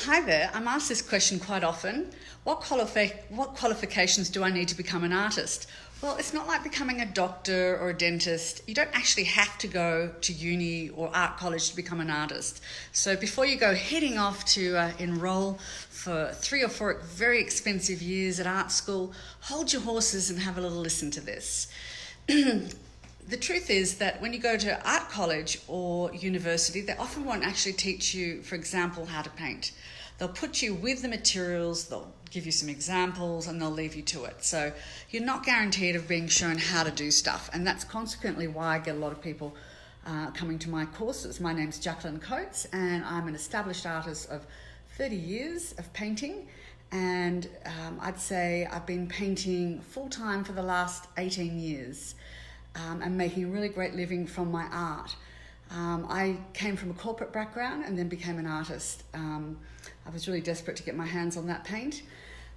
Hi there, I'm asked this question quite often. What qualifications do I need to become an artist? Well, it's not like becoming a doctor or a dentist. You don't actually have to go to uni or art college to become an artist. So before you go heading off to enroll for 3 or 4 very expensive years at art school, hold your horses and have a little listen to this. The truth is that when you go to art college or university, they often won't actually teach you, for example, how to paint. They'll put you with the materials, they'll give you some examples, and they'll leave you to it. So you're not guaranteed of being shown how to do stuff, and that's consequently why I get a lot of people coming to my courses. My name's Jacqueline Coates, and I'm an established artist of 30 years of painting, and I'd say I've been painting full-time for the last 18 years. And making a really great living from my art. I came from a corporate background and then became an artist. I was really desperate to get my hands on that paint.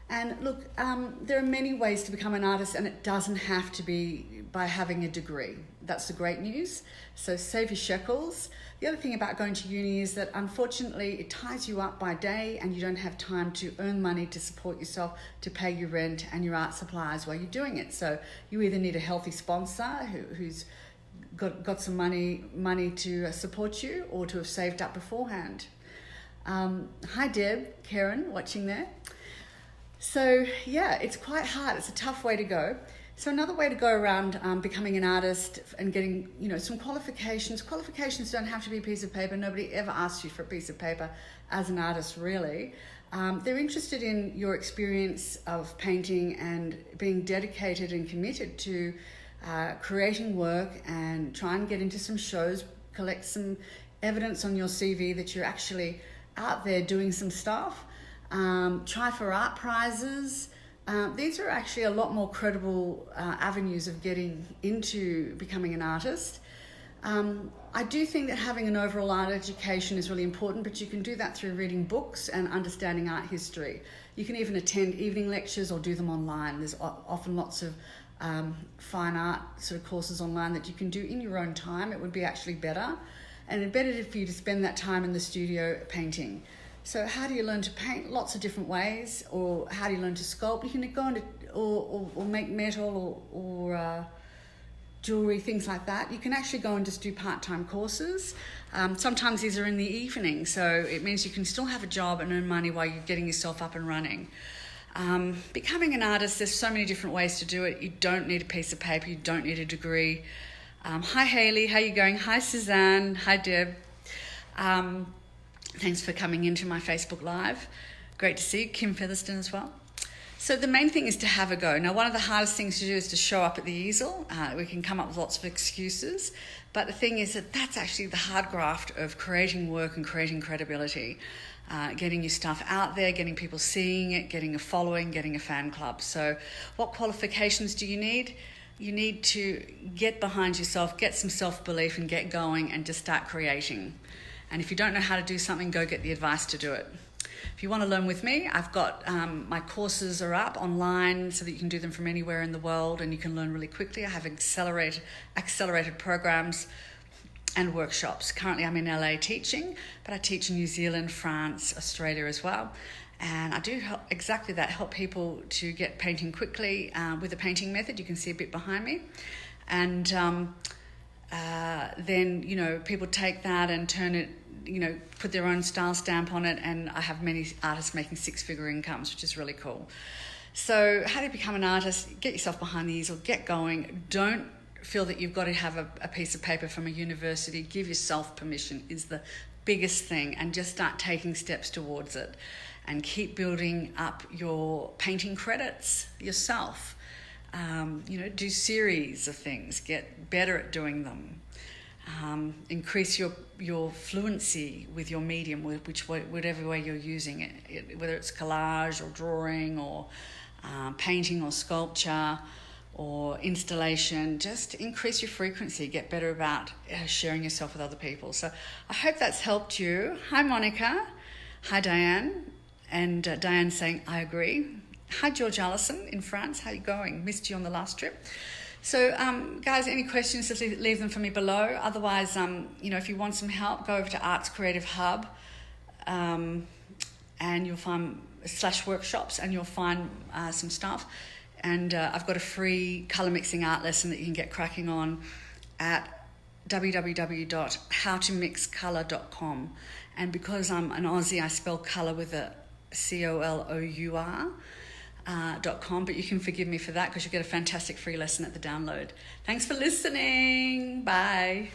And look, there are many ways to become an artist, and it doesn't have to be by having a degree. That's the great news. So save your shekels. The other thing about going to uni is that unfortunately it ties you up by day and you don't have time to earn money to support yourself, to pay your rent and your art supplies while you're doing it. So you either need a healthy sponsor who's got some money to support you, or to have saved up beforehand. Hi Deb, Karen watching there. So yeah, it's quite hard. It's a tough way to go. So another way to go around becoming an artist and getting, some qualifications. Qualifications don't have to be a piece of paper. Nobody ever asks you for a piece of paper as an artist, really. They're interested in your experience of painting and being dedicated and committed to creating work, and try and get into some shows, collect some evidence on your CV that you're actually out there doing some stuff. Try for art prizes. These are actually a lot more credible avenues of getting into becoming an artist. I do think that having an overall art education is really important, but you can do that through reading books and understanding art history. You can even attend evening lectures or do them online. There's often lots of fine art sort of courses online that you can do in your own time. It would be actually better. And it's better for you to spend that time in the studio painting. So how do you learn to paint? Lots of different ways. Or how do you learn to sculpt? You can go into or make metal or jewelry, things like that. You can actually go and just do part-time courses. Sometimes these are in the evening, so it means you can still have a job and earn money while you're getting yourself up and running. Becoming an artist, there's so many different ways to do it. You don't need a piece of paper. You don't need a degree. Hi Hayley, how are you going? Hi Suzanne. Hi Deb. Thanks for coming into my Facebook Live. Great to see you. Kim Featherston as well. So the main thing is to have a go. Now, one of the hardest things to do is to show up at the easel. We can come up with lots of excuses. But the thing is that that's actually the hard graft of creating work and creating credibility. Getting your stuff out there, getting people seeing it, getting a following, getting a fan club. So what qualifications do you need? You need to get behind yourself, get some self-belief and get going and just start creating. And if you don't know how to do something, go get the advice to do it. If you want to learn with me, I've got my courses are up online so that you can do them from anywhere in the world and you can learn really quickly. I have accelerated programs and workshops. Currently I'm in LA teaching, but I teach in New Zealand, France, Australia as well. And I do exactly that, help people to get painting quickly with a painting method. You can see a bit behind me. And then, people take that and turn it, put their own style stamp on it. And I have many artists making 6-figure incomes, which is really cool. So how do you become an artist? Get yourself behind the easel, get going. Don't feel that you've got to have a piece of paper from a university. Give yourself permission is the biggest thing, and just start taking steps towards it. And keep building up your painting credits yourself. Do series of things. Get better at doing them. Increase your fluency with your medium, whatever way you're using it, whether it's collage or drawing or painting or sculpture or installation. Just increase your frequency. Get better about sharing yourself with other people. So I hope that's helped you. Hi, Monica. Hi, Diane. And Diane saying, I agree. Hi, George Allison in France. How are you going? Missed you on the last trip. So, guys, any questions, just leave them for me below. Otherwise, if you want some help, go over to Arts Creative Hub. and you'll find /workshops, and you'll find some stuff. And I've got a free colour mixing art lesson that you can get cracking on at www.howtomixcolour.com. And because I'm an Aussie, I spell colour with a COLOUR.com, but you can forgive me for that because you get a fantastic free lesson at the download. Thanks for listening. Bye.